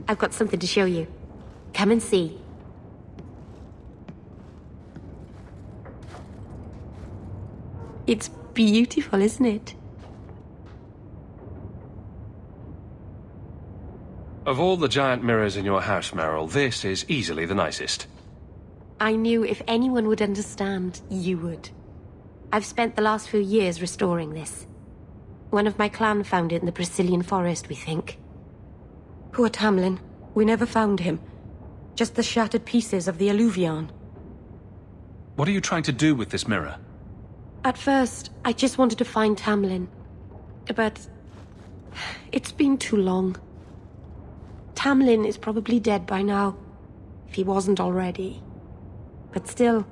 I've got something to show you. Come and see. It's beautiful, isn't it? Of all the giant mirrors in your house, Merrill, this is easily the nicest. I knew if anyone would understand, you would. I've spent the last few years restoring this. One of my clan found it in the Brazilian forest, we think. Poor Tamlin. We never found him. Just the shattered pieces of the alluvion. What are you trying to do with this mirror? At first, I just wanted to find Tamlin. But it's been too long. Tamlin is probably dead by now, if he wasn't already. But still,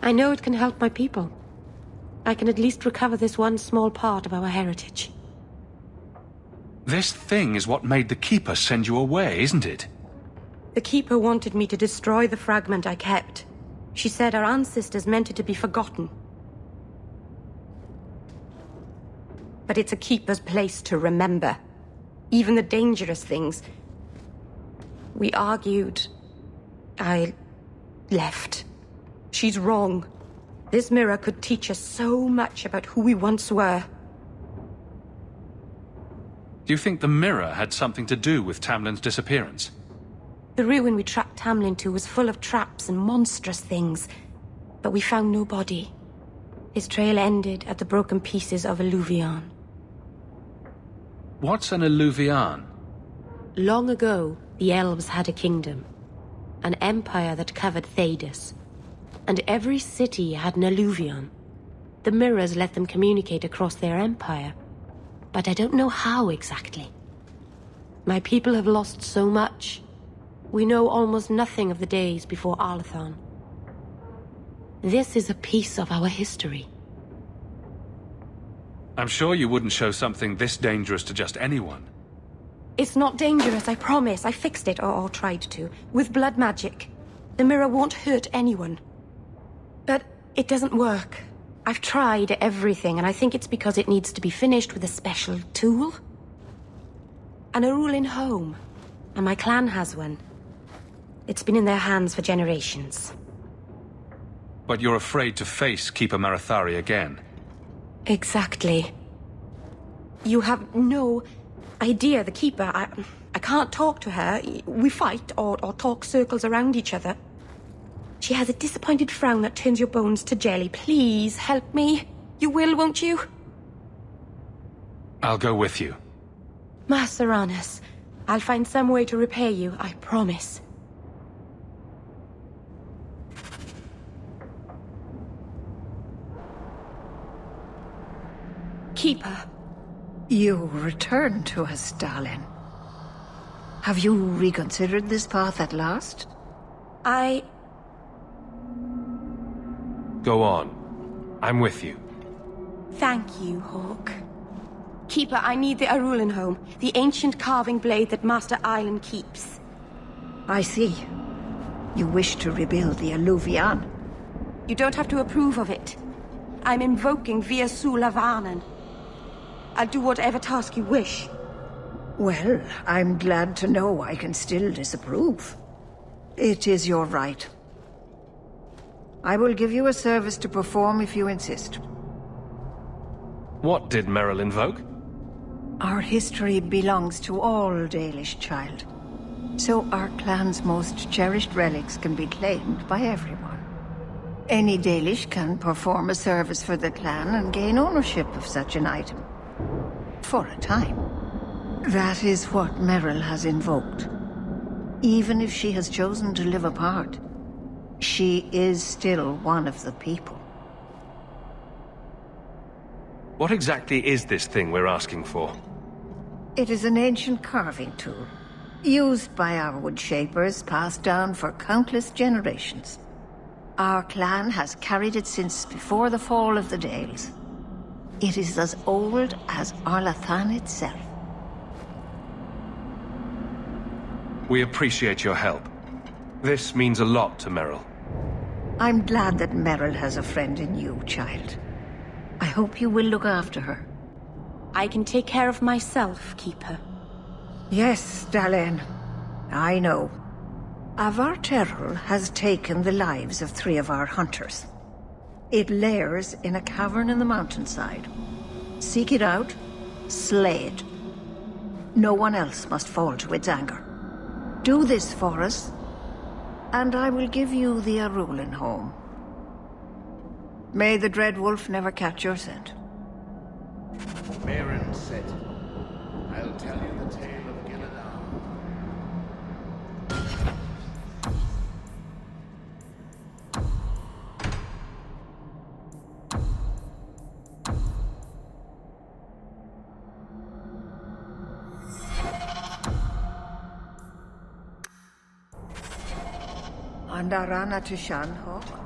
I know it can help my people. I can at least recover this one small part of our heritage. This thing is what made the Keeper send you away, isn't it? The Keeper wanted me to destroy the fragment I kept. She said our ancestors meant it to be forgotten. But it's a Keeper's place to remember. Even the dangerous things. We argued. I left. She's wrong. This mirror could teach us so much about who we once were. Do you think the mirror had something to do with Tamlin's disappearance? The ruin we tracked Tamlin to was full of traps and monstrous things, but we found no body. His trail ended at the broken pieces of alluvion. What's an alluvion? Long ago, the elves had a kingdom. An empire that covered Thedas. And every city had an alluvion. The mirrors let them communicate across their empire. But I don't know how exactly. My people have lost so much. We know almost nothing of the days before Arlathon. This is a piece of our history. I'm sure you wouldn't show something this dangerous to just anyone. It's not dangerous, I promise. I fixed it, or tried to, with blood magic. The mirror won't hurt anyone. But it doesn't work. I've tried everything, and I think it's because it needs to be finished with a special tool. An Arulin home. And my clan has one. It's been in their hands for generations. But you're afraid to face Keeper Marathari again. Exactly. You have no idea, the Keeper. I can't talk to her. We fight or talk circles around each other. She has a disappointed frown that turns your bones to jelly. Please, help me. You will, won't you? I'll go with you. Maceranus, I'll find some way to repair you, I promise. Keeper. You returned to us, darling. Have you reconsidered this path at last? Go on. I'm with you. Thank you, Hawke. Keeper, I need the Arulin home, the ancient carving blade that Master Island keeps. I see. You wish to rebuild the alluvion. You don't have to approve of it. I'm invoking Via Sulavanen. I'll do whatever task you wish. Well, I'm glad to know I can still disapprove. It is your right. I will give you a service to perform if you insist. What did Merrill invoke? Our history belongs to all Dalish, child. So our clan's most cherished relics can be claimed by everyone. Any Dalish can perform a service for the clan and gain ownership of such an item. For a time. That is what Merrill has invoked. Even if she has chosen to live apart, she is still one of the people. What exactly is this thing we're asking for? It is an ancient carving tool, used by our wood shapers, passed down for countless generations. Our clan has carried it since before the fall of the Dales. It is as old as Arlathan itself. We appreciate your help. This means a lot to Merrill. I'm glad that Merrill has a friend in you, child. I hope you will look after her. I can take care of myself, Keeper. Yes, Dalen. I know. Avar has taken the lives of 3 of our hunters. It lairs in a cavern in the mountainside. Seek it out, slay it. No one else must fall to its anger. Do this for us, and I will give you the Arulin home. May the Dread Wolf never catch your scent. Merrill said, I'll tell you the tale of Gillidan. Andarana Tishan, Hawke?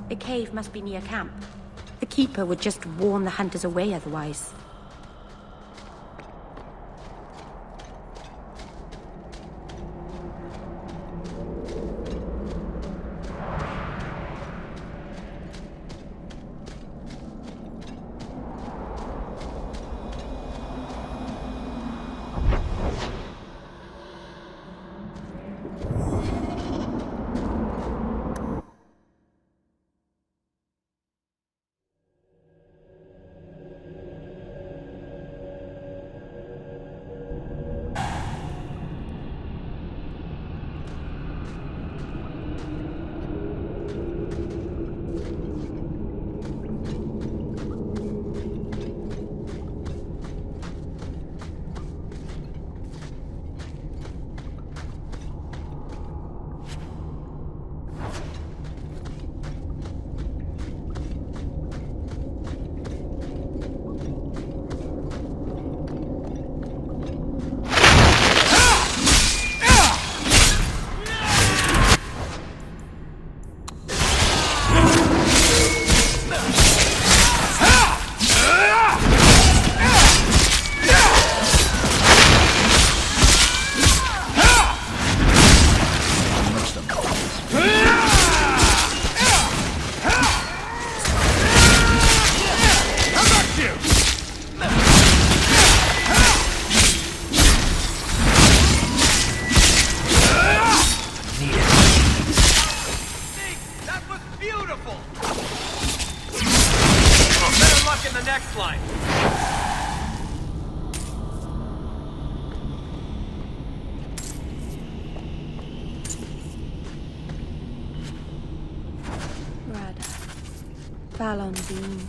The cave must be near camp. The Keeper would just warn the hunters away otherwise.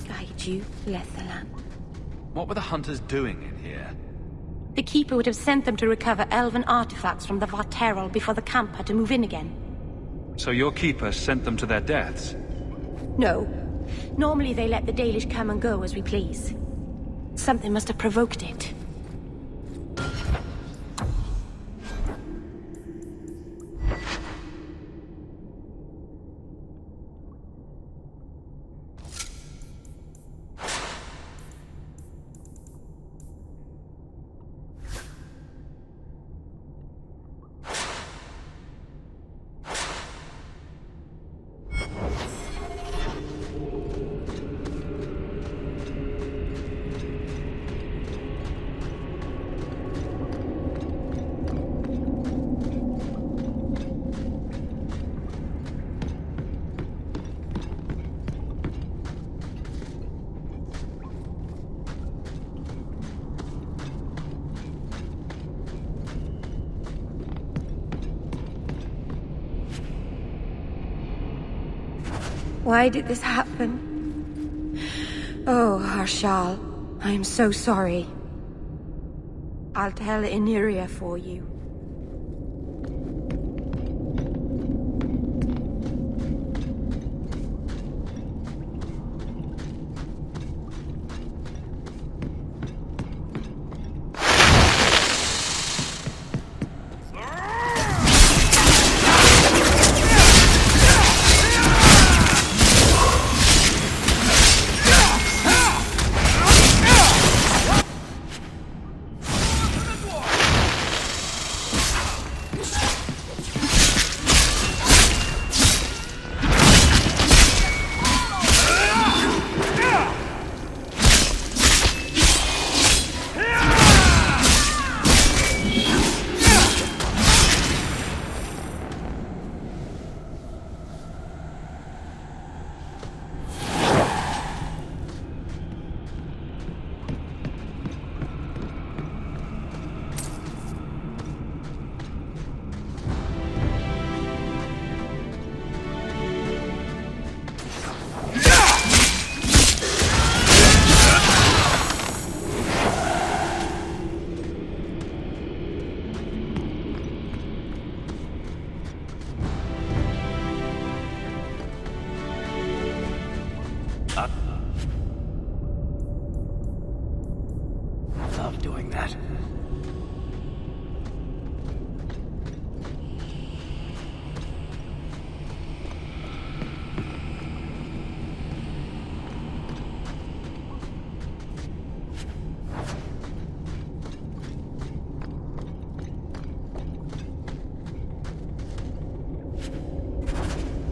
Guide you, Letherland. What were the hunters doing in here? The Keeper would have sent them to recover elven artifacts from the Varterol before the camp had to move in again. So your Keeper sent them to their deaths? No. Normally they let the Dalish come and go as we please. Something must have provoked it. Why did this happen? Oh, Harshal, I am so sorry. I'll tell Iniria for you. without doing that.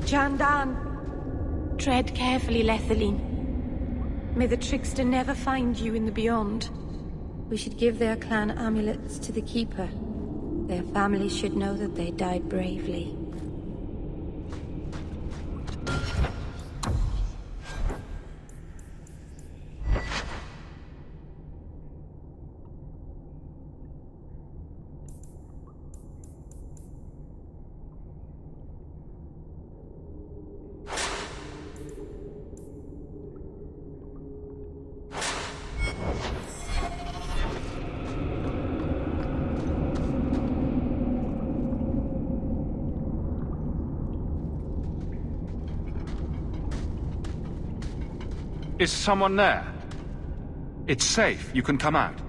Jandan! Tread carefully, Lethaline. May the trickster never find you in the beyond. We should give their clan amulets to the Keeper. Their families should know that they died bravely. Is someone there? It's safe. You can come out.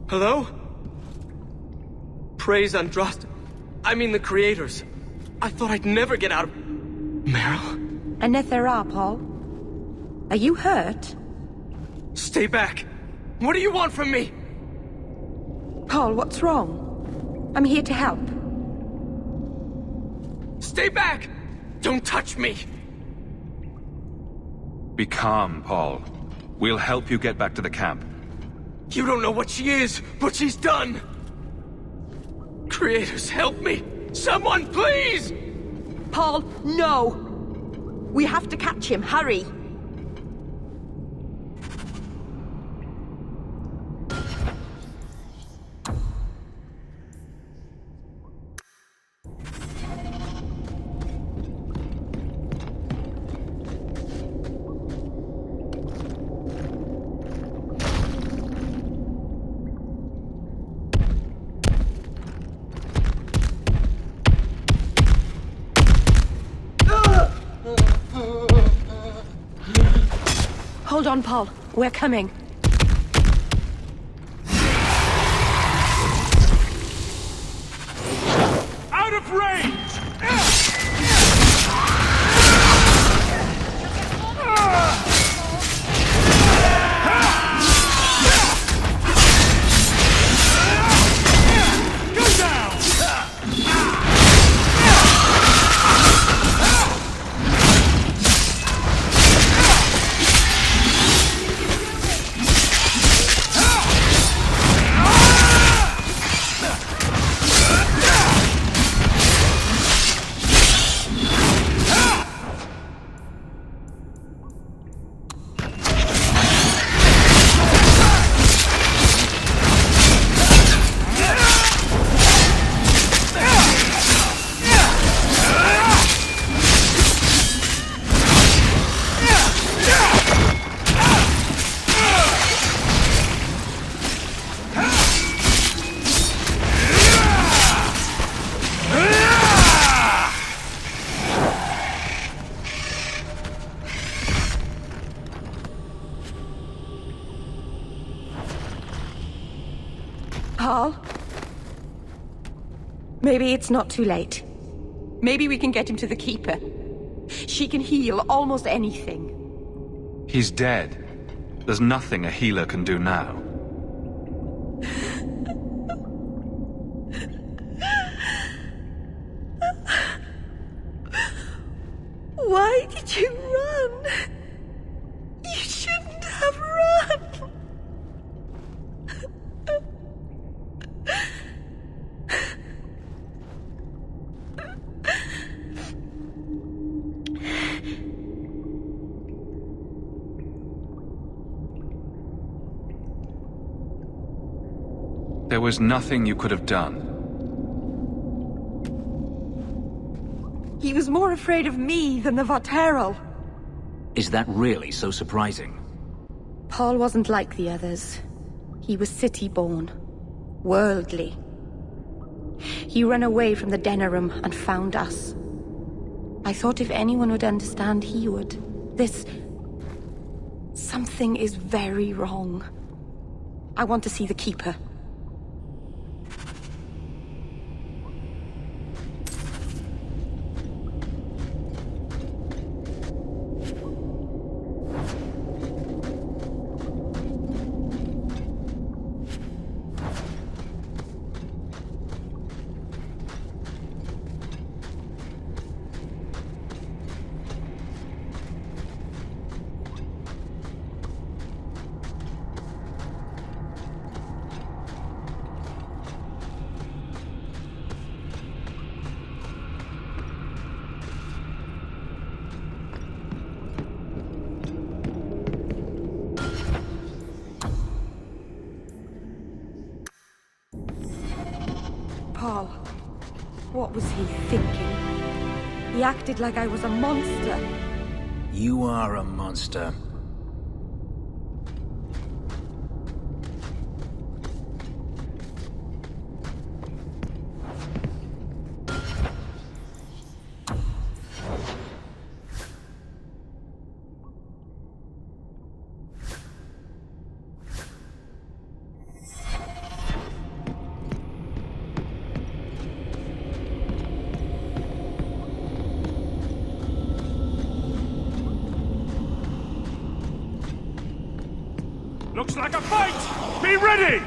Hello? Praise Andraste. I mean the creators. I thought I'd never get out of... Merrill? Anethera, Paul. Are you hurt? Stay back! What do you want from me? Paul, what's wrong? I'm here to help. Stay back! Don't touch me! Be calm, Paul. We'll help you get back to the camp. You don't know what she is, what she's done! Creators, help me! Someone, please! Paul, no! We have to catch him, hurry! Hold on, Paul. We're coming. Out of range! Paul? Maybe it's not too late. Maybe we can get him to the Keeper. She can heal almost anything. He's dead. There's nothing a healer can do now. Why did you run? You shouldn't have run! There was nothing you could have done. He was more afraid of me than the Varterol. Is that really so surprising? Paul wasn't like the others. He was city-born, worldly. He ran away from the Denerim and found us. I thought if anyone would understand, he would. This Something is very wrong. I want to see the Keeper. Paul, what was he thinking? He acted like I was a monster. You are a monster. Looks like a fight! Be ready!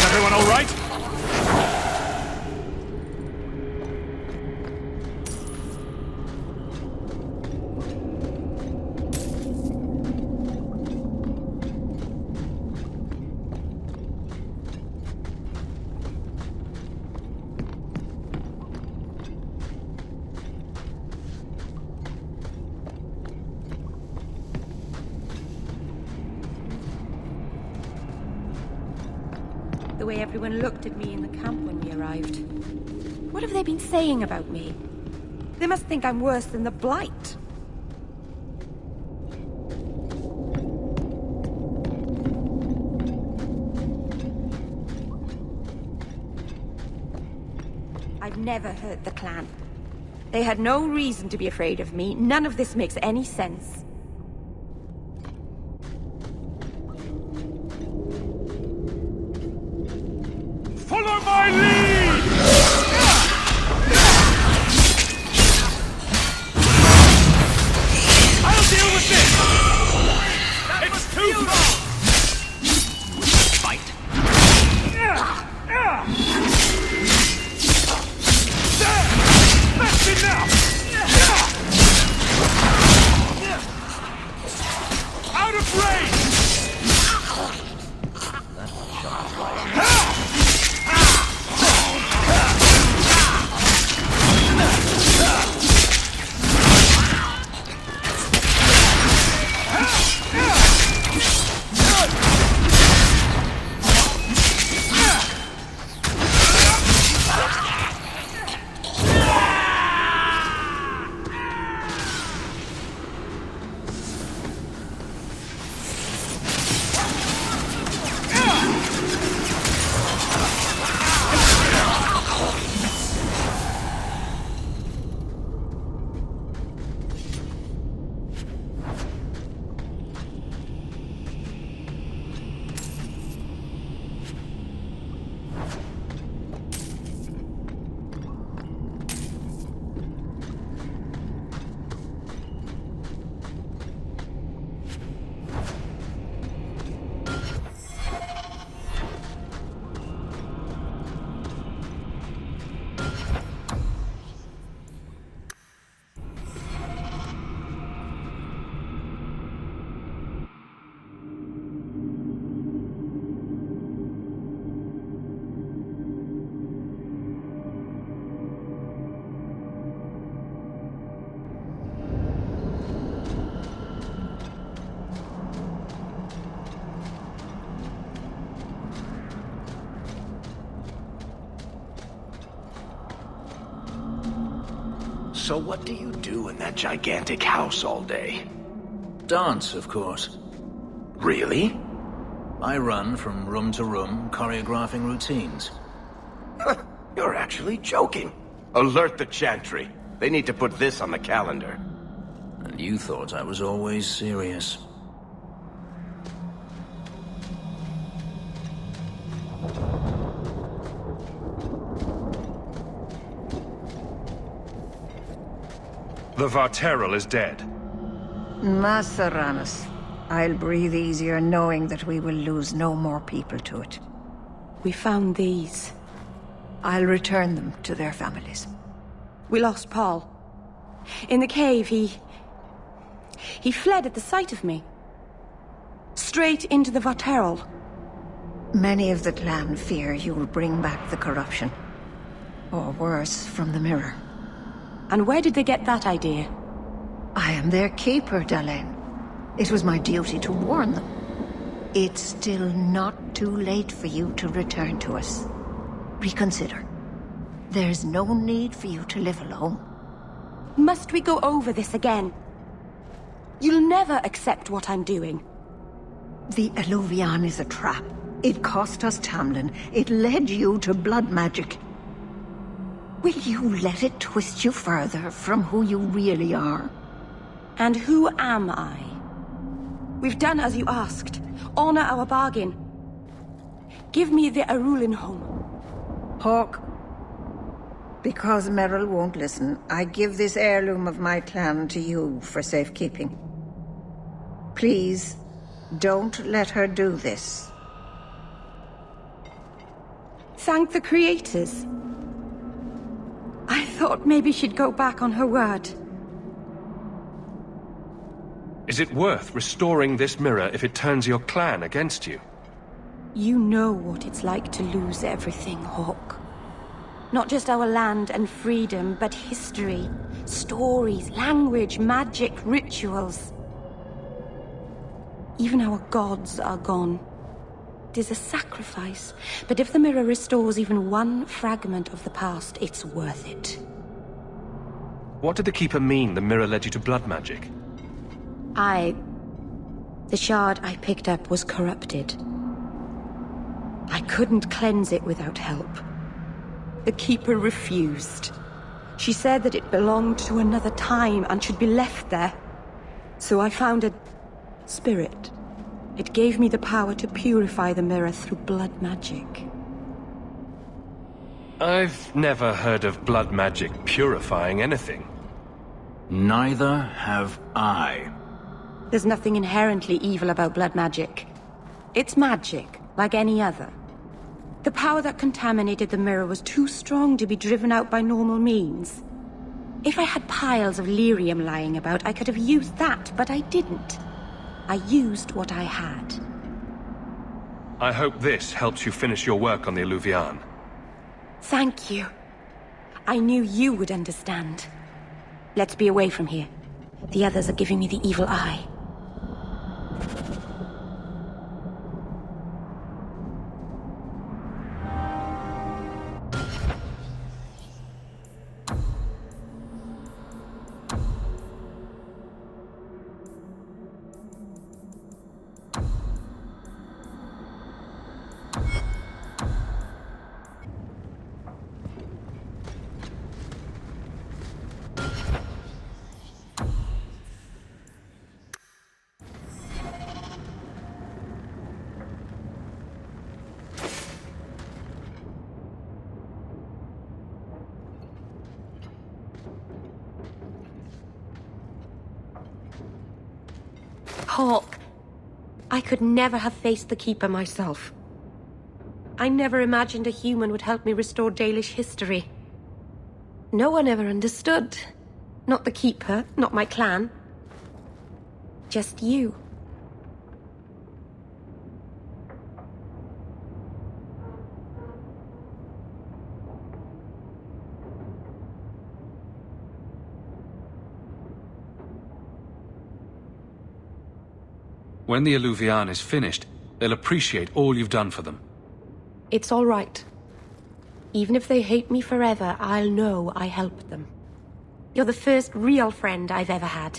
Everyone all right? The way everyone looked at me in the camp when we arrived. What have they been saying about me? They must think I'm worse than the Blight. I've never hurt the clan. They had no reason to be afraid of me. None of this makes any sense. Follow my lead! I'll deal with this! It's too far! Fight. That's enough! So what do you do in that gigantic house all day? Dance, of course. Really? I run from room to room, choreographing routines. You're actually joking. Alert the Chantry. They need to put this on the calendar. And you thought I was always serious. The Varterral is dead. Masseranus. I'll breathe easier knowing that we will lose no more people to it. We found these. I'll return them to their families. We lost Paul. In the cave, he fled at the sight of me. Straight into the Varterral. Many of the clan fear you will bring back the corruption. Or worse, from the mirror. And where did they get that idea? I am their keeper, Dalain. It was my duty to warn them. It's still not too late for you to return to us. Reconsider. There's no need for you to live alone. Must we go over this again? You'll never accept what I'm doing. The Alluvion is a trap. It cost us Tamlin. It led you to blood magic. Will you let it twist you further from who you really are? And who am I? We've done as you asked. Honor our bargain. Give me the Arulin home. Hawke. Because Merrill won't listen, I give this heirloom of my clan to you for safekeeping. Please, don't let her do this. Thank the creators. I thought maybe she'd go back on her word. Is it worth restoring this mirror if it turns your clan against you? You know what it's like to lose everything, Hawke. Not just our land and freedom, but history, stories, language, magic, rituals. Even our gods are gone. It is a sacrifice, but if the mirror restores even one fragment of the past, it's worth it. What did the Keeper mean the mirror led you to blood magic? The shard I picked up was corrupted. I couldn't cleanse it without help. The Keeper refused. She said that it belonged to another time and should be left there. So I found a spirit. It gave me the power to purify the mirror through blood magic. I've never heard of blood magic purifying anything. Neither have I. There's nothing inherently evil about blood magic. It's magic, like any other. The power that contaminated the mirror was too strong to be driven out by normal means. If I had piles of lyrium lying about, I could have used that, but I didn't. I used what I had. I hope this helps you finish your work on the Alluvion. Thank you. I knew you would understand. Let's be away from here. The others are giving me the evil eye. Hawke, I could never have faced the Keeper myself. I never imagined a human would help me restore Dalish history. No one ever understood. Not the Keeper, not my clan. Just you. When the Alluvion is finished, they'll appreciate all you've done for them. It's all right. Even if they hate me forever, I'll know I helped them. You're the first real friend I've ever had.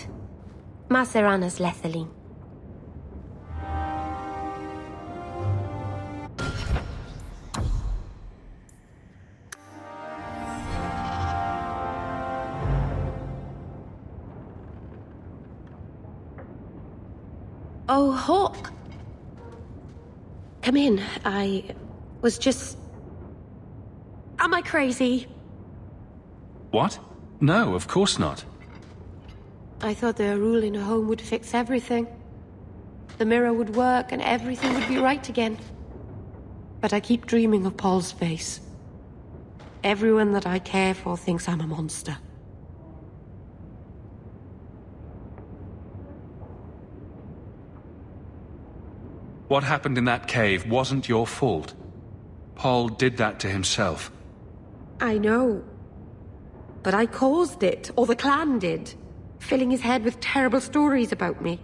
Maceranas Lethaline. Oh, Hawke. Come in. I was just... Am I crazy? What? No, of course not. I thought the rule in a home would fix everything. The mirror would work and everything would be right again. But I keep dreaming of Paul's face. Everyone that I care for thinks I'm a monster. What happened in that cave wasn't your fault. Paul did that to himself. I know. But I caused it, or the clan did, filling his head with terrible stories about me.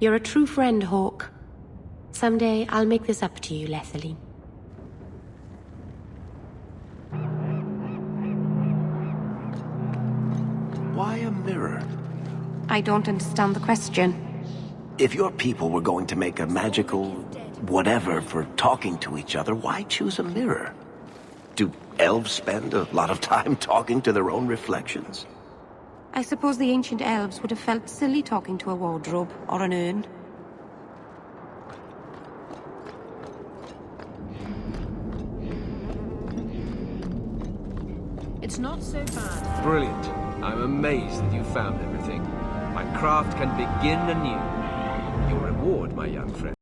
You're a true friend, Hawke. Someday I'll make this up to you, Lethaline. Why a mirror? I don't understand the question. If your people were going to make a magical whatever for talking to each other, why choose a mirror? Do elves spend a lot of time talking to their own reflections? I suppose the ancient elves would have felt silly talking to a wardrobe or an urn. It's not so bad. Brilliant. I'm amazed that you found everything. My craft can begin anew. Your reward, my young friend.